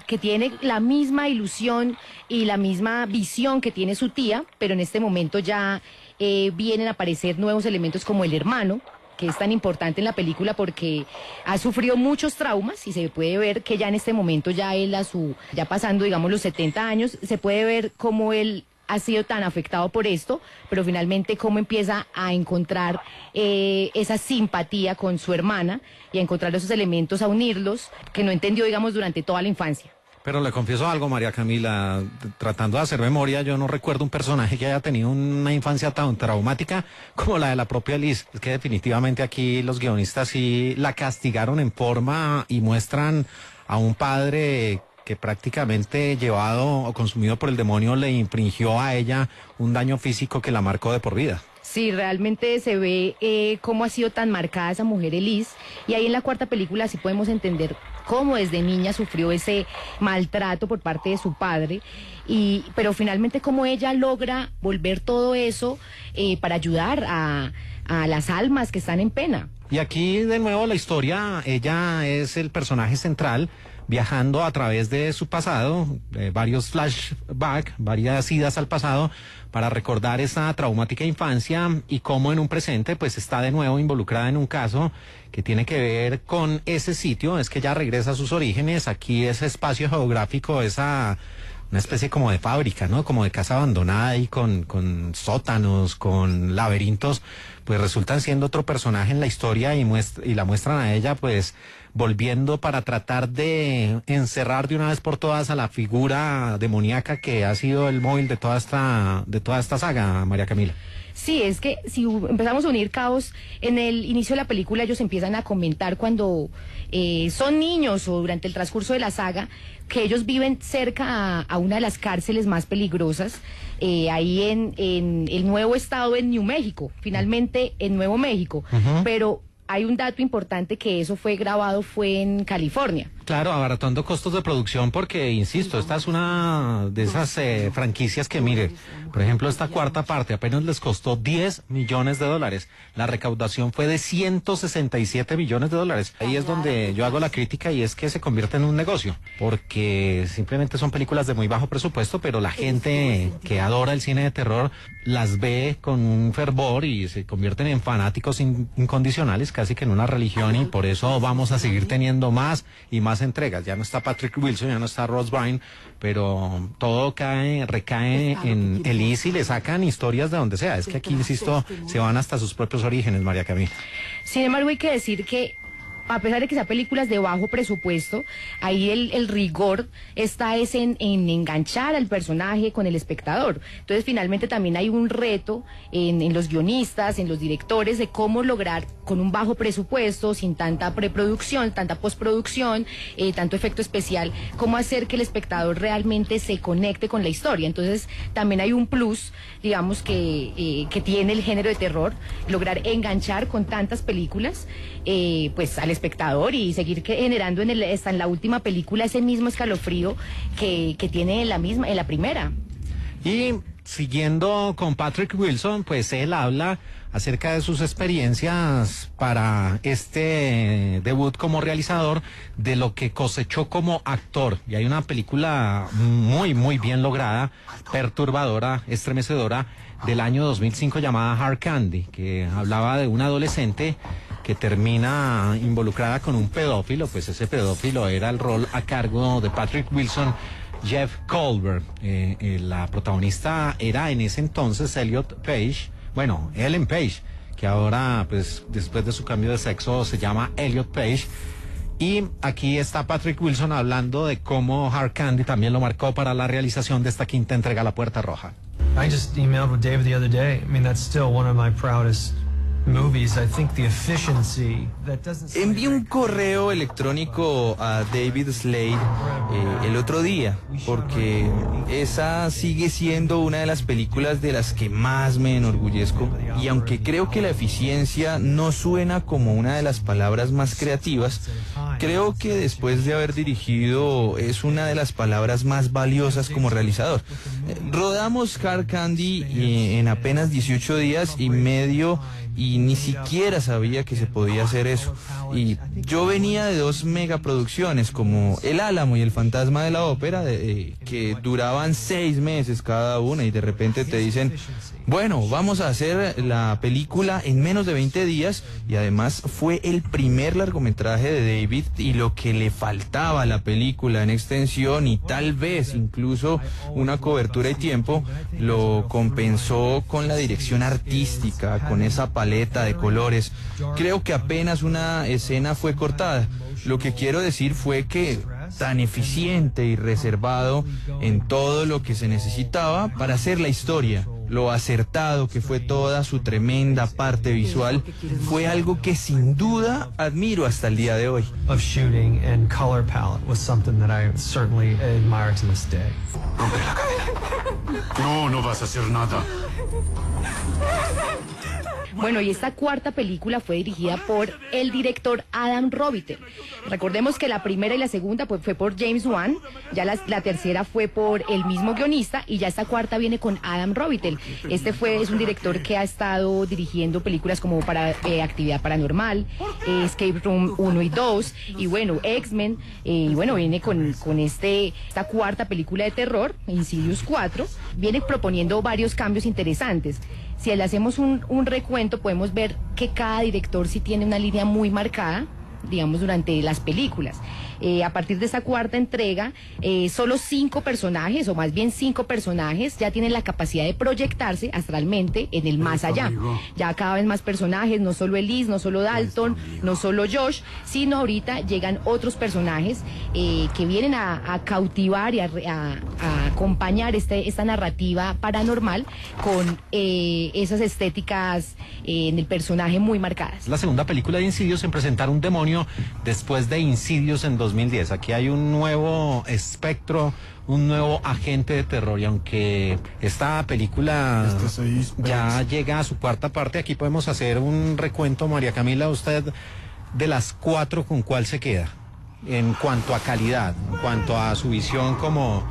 que tiene la misma ilusión y la misma visión que tiene su tía, pero en este momento ya vienen a aparecer nuevos elementos como el hermano, que es tan importante en la película porque ha sufrido muchos traumas y se puede ver que ya en este momento ya él ya pasando digamos los 70 años, se puede ver cómo él ha sido tan afectado por esto, pero finalmente cómo empieza a encontrar esa simpatía con su hermana y a encontrar esos elementos, a unirlos, que no entendió, digamos, durante toda la infancia. Pero le confieso algo, María Camila, tratando de hacer memoria, yo no recuerdo un personaje que haya tenido una infancia tan traumática como la de la propia Liz. Es que definitivamente aquí los guionistas sí la castigaron en forma y muestran a un padre que prácticamente llevado o consumido por el demonio le infringió a ella un daño físico que la marcó de por vida. Sí, realmente se ve cómo ha sido tan marcada esa mujer Elise, y ahí en la cuarta película sí podemos entender cómo desde niña sufrió ese maltrato por parte de su padre, pero finalmente cómo ella logra volver todo eso para ayudar a las almas que están en pena. Y aquí de nuevo la historia, ella es el personaje central, viajando a través de su pasado, varios flashbacks, varias idas al pasado, para recordar esa traumática infancia y cómo en un presente pues está de nuevo involucrada en un caso que tiene que ver con ese sitio. Es que ella regresa a sus orígenes, aquí ese espacio geográfico, una especie como de fábrica, ¿no? Como de casa abandonada y con sótanos, con laberintos, pues resultan siendo otro personaje en la historia y la muestran a ella pues volviendo para tratar de encerrar de una vez por todas a la figura demoníaca que ha sido el móvil de toda esta saga, María Camila. Sí, es que si empezamos a unir cabos, en el inicio de la película ellos empiezan a comentar cuando son niños o durante el transcurso de la saga, que ellos viven cerca a una de las cárceles más peligrosas, ahí en el nuevo estado en New México, finalmente en Nuevo México, pero hay un dato importante, que eso fue grabado en California. Claro, abaratando costos de producción porque, insisto, esta es una de esas franquicias que, mire, por ejemplo, esta cuarta parte apenas les costó $10 millones. La recaudación fue de $167 millones. Ahí es donde yo hago la crítica, y es que se convierte en un negocio, porque simplemente son películas de muy bajo presupuesto, pero la gente que adora el cine de terror las ve con un fervor y se convierten en fanáticos incondicionales, casi que en una religión, y por eso vamos a seguir teniendo más y más entregas. Ya no está Patrick Wilson, ya no está Ross Byrne, pero todo recae en Elise y le sacan historias de donde sea. Es que aquí, insisto, se van hasta sus propios orígenes, María Camila. Sin embargo, hay que decir que, a pesar de que sean películas de bajo presupuesto, ahí el rigor está en enganchar al personaje con el espectador. Entonces, finalmente también hay un reto en los guionistas, en los directores, de cómo lograr con un bajo presupuesto, sin tanta preproducción, tanta postproducción, tanto efecto especial, cómo hacer que el espectador realmente se conecte con la historia. Entonces, también hay un plus, digamos, que tiene el género de terror, lograr enganchar con tantas películas, pues al espectador, y seguir generando hasta en la última película ese mismo escalofrío que tiene en la primera. Y siguiendo con Patrick Wilson, pues él habla acerca de sus experiencias para este debut como realizador, de lo que cosechó como actor. Y hay una película muy, muy bien lograda, perturbadora, estremecedora, del año 2005 llamada Hard Candy, que hablaba de una adolescente que termina involucrada con un pedófilo. Pues ese pedófilo era el rol a cargo de Patrick Wilson, Jeff Goldberg. La protagonista era en ese entonces Ellen Page, que ahora, pues después de su cambio de sexo, se llama Elliot Page. Y aquí está Patrick Wilson hablando de cómo Hard Candy también lo marcó para la realización de esta quinta entrega, La Puerta Roja. I just emailed with David the other day. I mean, that's still one of my proudest movies. I think the efficiency that doesn't. Envié un correo electrónico a David Slade el otro día, porque esa sigue siendo una de las películas de las que más me enorgullezco, y aunque creo que la eficiencia no suena como una de las palabras más creativas, creo que después de haber dirigido es una de las palabras más valiosas como realizador. Rodamos Hard Candy en apenas 18 días y medio, y ni siquiera sabía que se podía hacer eso. Y yo venía de 2 megaproducciones como El Álamo y El Fantasma de la Ópera, que duraban 6 meses cada una, y de repente te dicen, bueno, vamos a hacer la película en menos de 20 días, y además fue el primer largometraje de David, y lo que le faltaba a la película en extensión y tal vez incluso una cobertura y tiempo, lo compensó con la dirección artística, con esa paleta de colores. Creo que apenas una escena fue cortada. Lo que quiero decir fue que tan eficiente y reservado en todo lo que se necesitaba para hacer la historia, lo acertado que fue toda su tremenda parte visual, fue algo que sin duda admiro hasta el día de hoy. Of shooting and color palette was something that I certainly admire to this day. Rompe la cadena. No vas a hacer nada. Bueno, y esta cuarta película fue dirigida por el director Adam Robitel. Recordemos que la primera y la segunda fue por James Wan, ya la tercera fue por el mismo guionista, y ya esta cuarta viene con Adam Robitel. Es un director que ha estado dirigiendo películas como para Actividad Paranormal, Escape Room 1 y 2, y bueno, X-Men, y bueno, viene con esta cuarta película de terror, Insidious 4, viene proponiendo varios cambios interesantes. Si le hacemos un recuento, podemos ver que cada director sí tiene una línea muy marcada, digamos, durante las películas. A partir de esta cuarta entrega, solo 5 personajes, o más bien 5 personajes, ya tienen la capacidad de proyectarse astralmente en el más allá. Ya cada vez más personajes, no solo Elise, no solo Dalton, no solo Josh, sino ahorita llegan otros personajes que vienen a cautivar y a acompañar esta narrativa paranormal con esas estéticas en el personaje muy marcadas. La segunda película de Insidious en presentar un demonio después de Insidious en 2010. Aquí hay un nuevo espectro, un nuevo agente de terror, y aunque esta película ya llega a su cuarta parte, aquí podemos hacer un recuento. María Camila, usted de las 4, ¿con cuál se queda? En cuanto a calidad, en cuanto a su visión como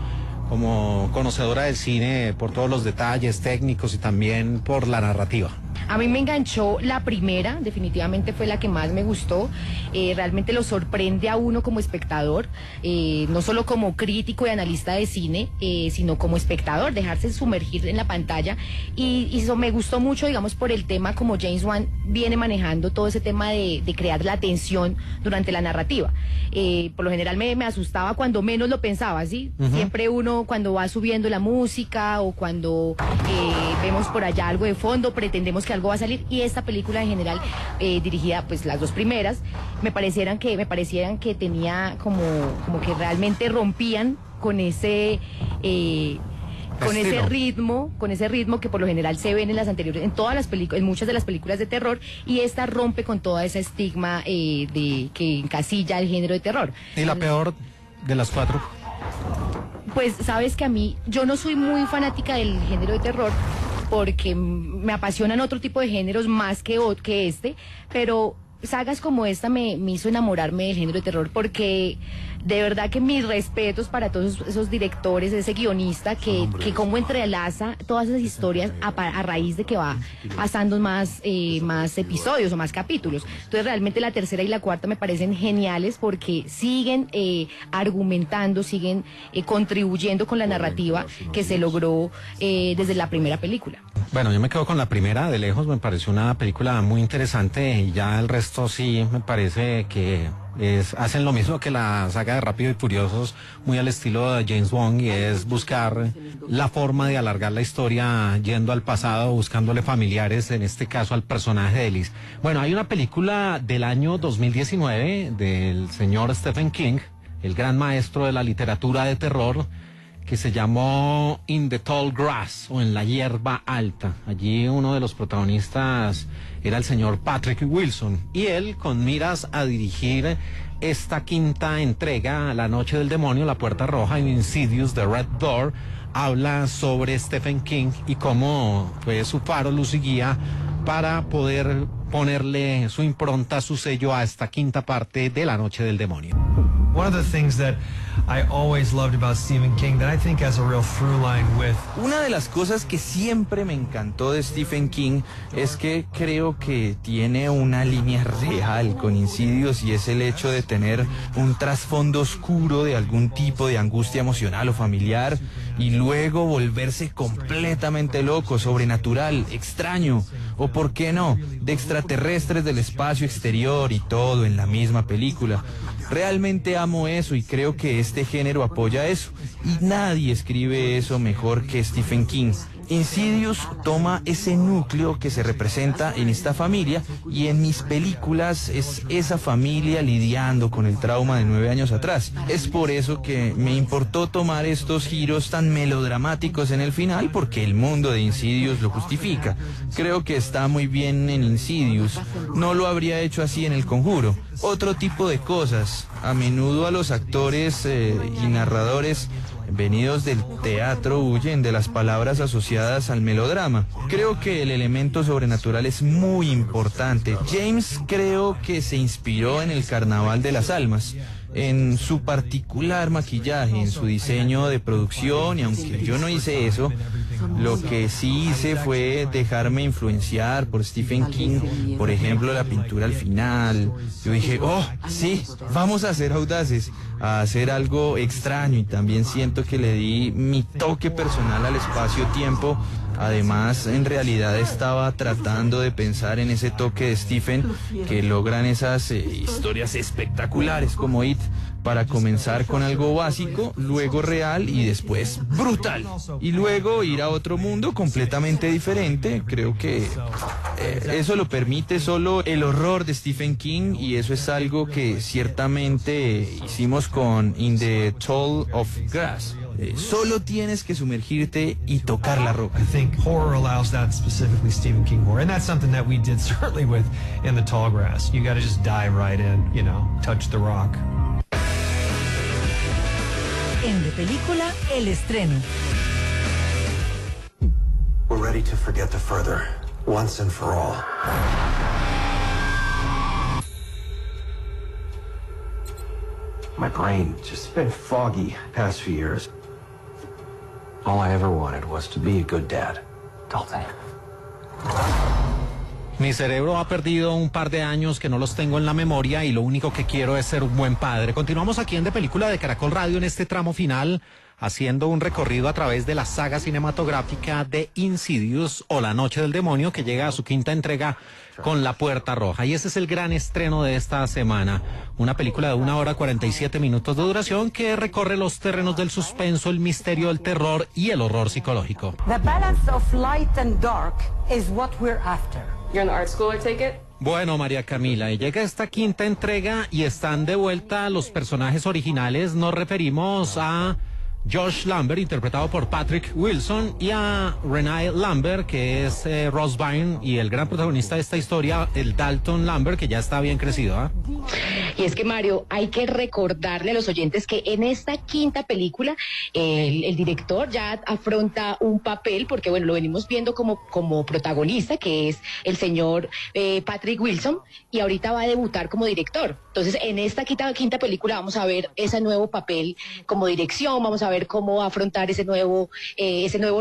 conocedora del cine, por todos los detalles técnicos y también por la narrativa. A mí me enganchó la primera, definitivamente fue la que más me gustó. Realmente lo sorprende a uno como espectador, no solo como crítico y analista de cine, sino como espectador, dejarse sumergir en la pantalla. Y eso me gustó mucho, digamos, por el tema como James Wan viene manejando todo ese tema de crear la tensión durante la narrativa. Por lo general me asustaba cuando menos lo pensaba, ¿sí? Siempre uno cuando va subiendo la música o cuando vemos por allá algo de fondo, pretendemos que algo va a salir, y esta película en general, dirigida, pues las dos primeras, me parecieran que tenía como que realmente rompían con ese ritmo que por lo general se ven en las anteriores, en muchas de las películas de terror, y esta rompe con toda esa estigma de que encasilla el género de terror. ¿Y la peor de las 4? Pues sabes que a mí, yo no soy muy fanática del género de terror, porque me apasionan otro tipo de géneros más que este, pero sagas como esta me hizo enamorarme del género de terror, porque de verdad que mis respetos para todos esos directores, ese guionista que como entrelaza todas esas historias a raíz de que va pasando más episodios o más capítulos. Entonces realmente la tercera y la cuarta me parecen geniales porque siguen argumentando, siguen contribuyendo con la narrativa que se logró desde la primera película. Bueno, yo me quedo con la primera, de lejos me pareció una película muy interesante, y ya el resto sí me parece que hacen lo mismo que la saga de Rápido y Furiosos, muy al estilo de James Bond, y es buscar la forma de alargar la historia yendo al pasado, buscándole familiares, en este caso al personaje de Ellis. Bueno, hay una película del año 2019 del señor Stephen King, el gran maestro de la literatura de terror, que se llamó In the Tall Grass, o En la Hierba Alta. Allí uno de los protagonistas era el señor Patrick Wilson, y él, con miras a dirigir esta quinta entrega, La Noche del Demonio, La Puerta Roja, en Insidious, The Red Door, habla sobre Stephen King y cómo fue su faro, luz y guía para poder ponerle su impronta, su sello a esta quinta parte de La Noche del Demonio. One of the things that I always loved about Stephen King that I think has a real through line with. Una de las cosas que siempre me encantó de Stephen King es que creo que tiene una línea real con Insidious, y es el hecho de tener un trasfondo oscuro de algún tipo de angustia emocional o familiar, y luego volverse completamente loco, sobrenatural, extraño, o por qué no, de extraterrestres del espacio exterior, y todo en la misma película. Realmente amo eso, y creo que este género apoya eso, y nadie escribe eso mejor que Stephen King. Insidious toma ese núcleo que se representa en esta familia, y en mis películas es esa familia lidiando con el trauma de 9 años atrás. Es por eso que me importó tomar estos giros tan melodramáticos en el final, porque el mundo de Insidious lo justifica. Creo que está muy bien en Insidious. No lo habría hecho así en El Conjuro. Otro tipo de cosas. A menudo a los actores y narradores venidos del teatro huyen de las palabras asociadas al melodrama. Creo que el elemento sobrenatural es muy importante. James creo que se inspiró en el Carnaval de las Almas, en su particular maquillaje, en su diseño de producción, y aunque yo no hice eso, lo que sí hice fue dejarme influenciar por Stephen King, por ejemplo, la pintura al final. Yo dije, oh, sí, vamos a ser audaces, a hacer algo extraño, y también siento que le di mi toque personal al espacio-tiempo. Además, en realidad estaba tratando de pensar en ese toque de Stephen que logran esas historias espectaculares como It, para comenzar con algo básico, luego real y después brutal, y luego ir a otro mundo completamente diferente. Creo que eso lo permite solo el horror de Stephen King, y eso es algo que ciertamente hicimos con In the Tall of Grass. Solo tienes que sumergirte y tocar la roca. I think horror allows that, specifically Stephen King horror, and that's something that we did certainly with In the Tall Grass. You got to just dive right in, you know, touch the rock. En De Película, el estreno. We're ready to forget the further, once and for all. My brain just been foggy past few years. All I ever wanted was to be a good dad. Dalton. Mi cerebro ha perdido un par de años que no los tengo en la memoria y lo único que quiero es ser un buen padre. Continuamos aquí en De Película de Caracol Radio en este tramo final, haciendo un recorrido a través de la saga cinematográfica de Insidious o La Noche del Demonio, que llega a su quinta entrega con La Puerta Roja. Y ese es el gran estreno de esta semana. Una película de 1 hora 47 minutos de duración que recorre los terrenos del suspenso, el misterio, el terror y el horror psicológico. The balance of light and dark is what we're after. You're in the art school, I take it? Bueno, María Camila, y llega esta quinta entrega y están de vuelta los personajes originales. Nos referimos a Josh Lambert, interpretado por Patrick Wilson, y a Renée Lambert, que es Ross Byrne, y el gran protagonista de esta historia, el Dalton Lambert, que ya está bien crecido, ¿eh? Y es que, Mario, hay que recordarle a los oyentes que en esta quinta película el director ya afronta un papel, porque bueno, lo venimos viendo como protagonista, que es el señor Patrick Wilson, y ahorita va a debutar como director. Entonces, en esta quinta película vamos a ver ese nuevo papel como dirección, vamos a ver cómo afrontar ese nuevo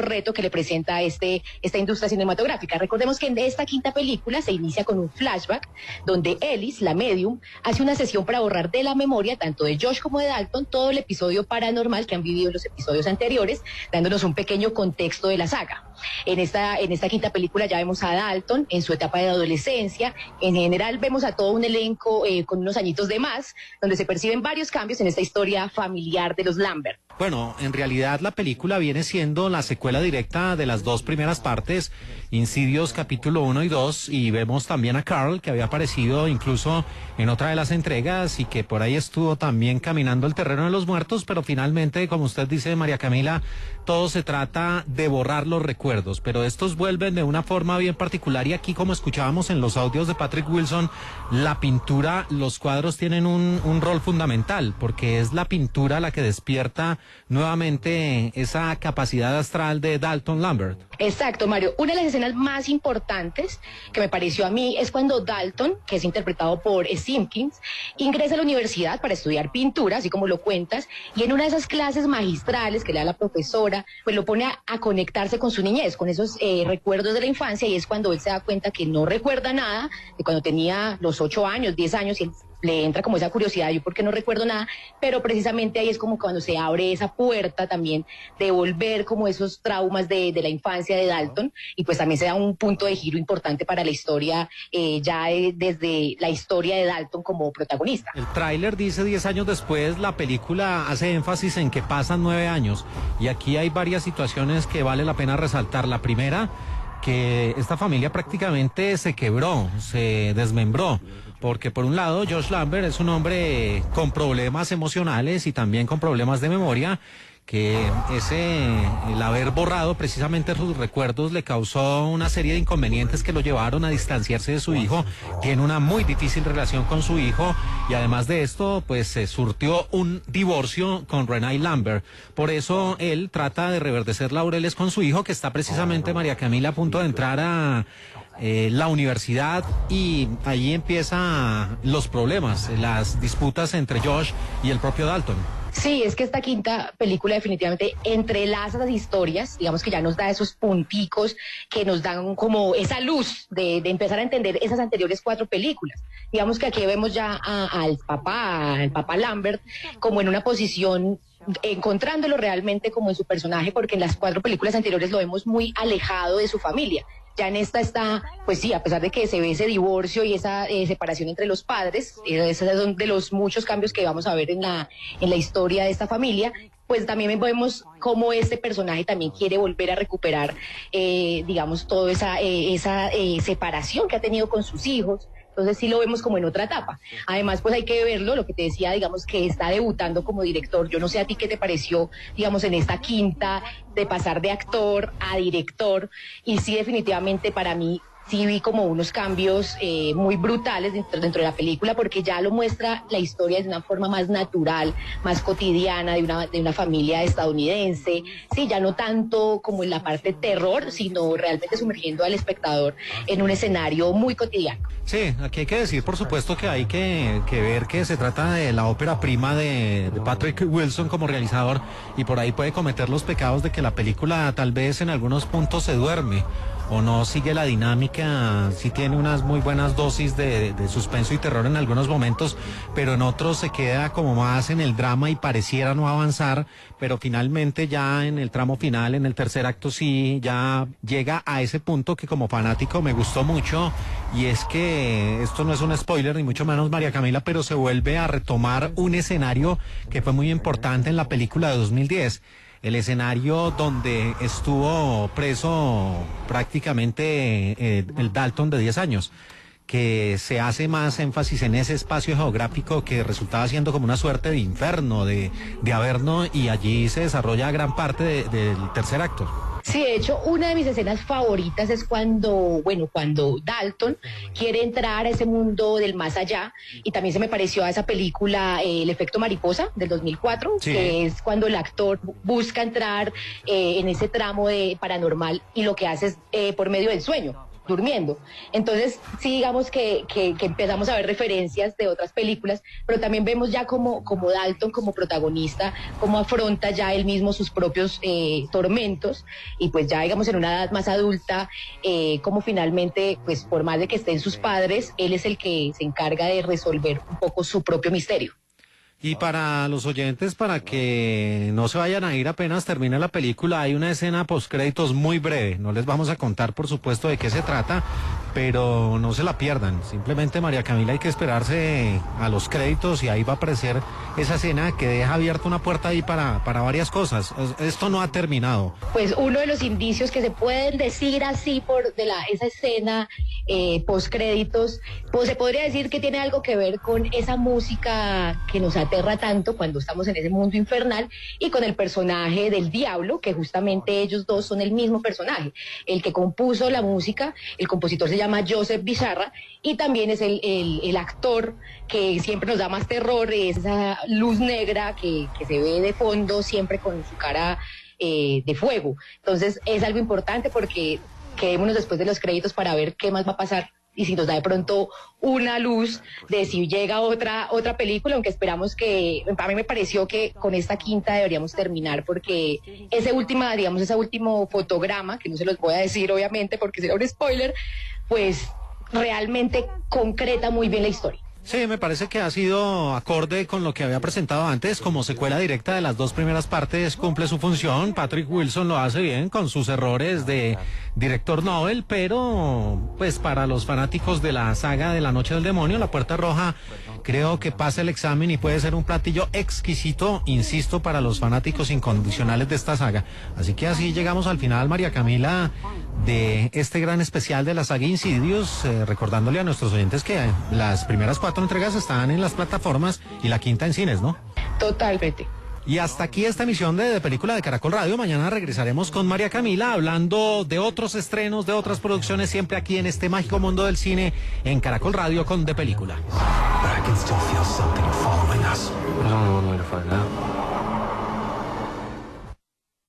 reto que le presenta esta industria cinematográfica. Recordemos que en esta quinta película se inicia con un flashback donde Ellis, la medium, hace una sesión para borrar de la memoria tanto de Josh como de Dalton todo el episodio paranormal que han vivido en los episodios anteriores, dándonos un pequeño contexto de la saga. En esta quinta película ya vemos a Dalton en su etapa de adolescencia. En general vemos a todo un elenco con unos añitos de más, donde se perciben varios cambios en esta historia familiar de los Lambert. Bueno, en realidad la película viene siendo la secuela directa de las dos primeras partes, Insidious capítulo 1 y 2, y vemos también a Carl, que había aparecido incluso en otra de las entregas y que por ahí estuvo también caminando el terreno de los muertos, pero finalmente, como usted dice, María Camila, todo se trata de borrar los recuerdos, pero estos vuelven de una forma bien particular, y aquí, como escuchábamos en los audios de Patrick Wilson, la pintura, los cuadros tienen un rol fundamental, porque es la pintura la que despierta nuevamente esa capacidad astral de Dalton Lambert. Exacto, Mario. Una de las escenas más importantes que me pareció a mí es cuando Dalton, que es interpretado por Simpkins, ingresa a la universidad para estudiar pintura, así como lo cuentas, y en una de esas clases magistrales que le da la profesora, pues lo pone a conectarse con su niñez, con esos recuerdos de la infancia, y es cuando él se da cuenta que no recuerda nada de cuando tenía los 8 años, 10 años, y él le entra como esa curiosidad, yo porque no recuerdo nada, pero precisamente ahí es como cuando se abre esa puerta también de volver como esos traumas de la infancia de Dalton, y pues también se da un punto de giro importante para la historia, desde la historia de Dalton como protagonista. El tráiler dice 10 años después, la película hace énfasis en que pasan 9 años, y aquí hay varias situaciones que vale la pena resaltar. La primera, que esta familia prácticamente se quebró, se desmembró, porque por un lado Josh Lambert es un hombre con problemas emocionales y también con problemas de memoria, que el haber borrado precisamente sus recuerdos le causó una serie de inconvenientes que lo llevaron a distanciarse de su hijo. Tiene una muy difícil relación con su hijo, y además de esto, pues se surtió un divorcio con Renée Lambert. Por eso él trata de reverdecer laureles con su hijo, que está precisamente, María Camila, a punto de entrar a la universidad, y ahí empiezan los problemas, las disputas entre Josh y el propio Dalton. Sí, es que esta quinta película definitivamente entrelaza las historias, digamos que ya nos da esos punticos que nos dan como esa luz de empezar a entender esas anteriores 4 películas. Digamos que aquí vemos ya al papá Lambert como en una posición, encontrándolo realmente como en su personaje, porque en las 4 películas anteriores lo vemos muy alejado de su familia. Ya en esta está, pues sí, a pesar de que se ve ese divorcio y esa separación entre los padres, esos son de los muchos cambios que vamos a ver en la historia de esta familia, pues también vemos cómo este personaje también quiere volver a recuperar, digamos, toda esa separación que ha tenido con sus hijos, Entonces sí lo vemos como en otra etapa. Además, pues hay que verlo, lo que te decía, digamos, que está debutando como director. Yo no sé a ti qué te pareció, digamos, en esta quinta, de pasar de actor a director. Y sí, definitivamente para mí, sí vi como unos cambios muy brutales dentro de la película, porque ya lo muestra la historia de una forma más natural, más cotidiana, de una familia estadounidense, sí, ya no tanto como en la parte terror, sino realmente sumergiendo al espectador en un escenario muy cotidiano. Sí, aquí hay que decir, por supuesto, que hay que ver que se trata de la ópera prima de Patrick Wilson como realizador, y por ahí puede cometer los pecados de que la película tal vez en algunos puntos se duerme o no sigue la dinámica. Sí tiene unas muy buenas dosis de suspenso y terror en algunos momentos, pero en otros se queda como más en el drama y pareciera no avanzar, pero finalmente ya en el tramo final, en el tercer acto, sí ya llega a ese punto que como fanático me gustó mucho, y es que esto no es un spoiler ni mucho menos, María Camila, pero se vuelve a retomar un escenario que fue muy importante en la película de 2010. El escenario donde estuvo preso prácticamente el Dalton de 10 años, que se hace más énfasis en ese espacio geográfico que resultaba siendo como una suerte de infierno, de Averno, y allí se desarrolla gran parte del tercer acto. Sí, de hecho, una de mis escenas favoritas es cuando Dalton quiere entrar a ese mundo del más allá, y también se me pareció a esa película El efecto mariposa del 2004, sí, que es cuando el actor busca entrar en ese tramo de paranormal, y lo que hace es por medio del sueño, durmiendo. Entonces, sí, digamos que empezamos a ver referencias de otras películas, pero también vemos ya como Dalton, como protagonista, cómo afronta ya él mismo sus propios tormentos, y pues ya, digamos, en una edad más adulta, como finalmente, pues por más de que estén sus padres, él es el que se encarga de resolver un poco su propio misterio. Y para los oyentes, para que no se vayan a ir apenas termine la película, hay una escena postcréditos muy breve. No les vamos a contar, por supuesto, de qué se trata, pero no se la pierdan. Simplemente, María Camila, hay que esperarse a los créditos y ahí va a aparecer esa escena que deja abierta una puerta ahí para varias cosas. Esto no ha terminado. Pues uno de los indicios que se pueden decir así esa escena postcréditos, pues se podría decir que tiene algo que ver con esa música que nos aterra tanto cuando estamos en ese mundo infernal, y con el personaje del diablo, que justamente ellos dos son el mismo personaje. El que compuso la música, el compositor se llama Joseph Bizarra, y también es el actor que siempre nos da más terror, esa luz negra que se ve de fondo siempre con su cara de fuego. Entonces es algo importante, porque quedémonos después de los créditos para ver qué más va a pasar, y si nos da de pronto una luz de si llega otra película, aunque esperamos que, a mí me pareció que con esta quinta deberíamos terminar, porque ese último fotograma, que no se los voy a decir obviamente porque será un spoiler, pues realmente concreta muy bien la historia. Sí, me parece que ha sido acorde con lo que había presentado antes. Como secuela directa de las dos primeras partes, cumple su función. Patrick Wilson lo hace bien, con sus errores de director Nobel, pero pues para los fanáticos de la saga de La Noche del Demonio, La Puerta Roja, creo que pasa el examen y puede ser un platillo exquisito, insisto, para los fanáticos incondicionales de esta saga. Así que así llegamos al final, María Camila, de este gran especial de la saga Insidious, recordándole a nuestros oyentes que las primeras 4 entregas están en las plataformas y la quinta en cines, ¿no? Totalmente. Y hasta aquí esta emisión de Película de Caracol Radio. Mañana regresaremos con María Camila hablando de otros estrenos, de otras producciones, siempre aquí en este mágico mundo del cine en Caracol Radio con De Película. But I can still feel something following us. There's only one way to find out.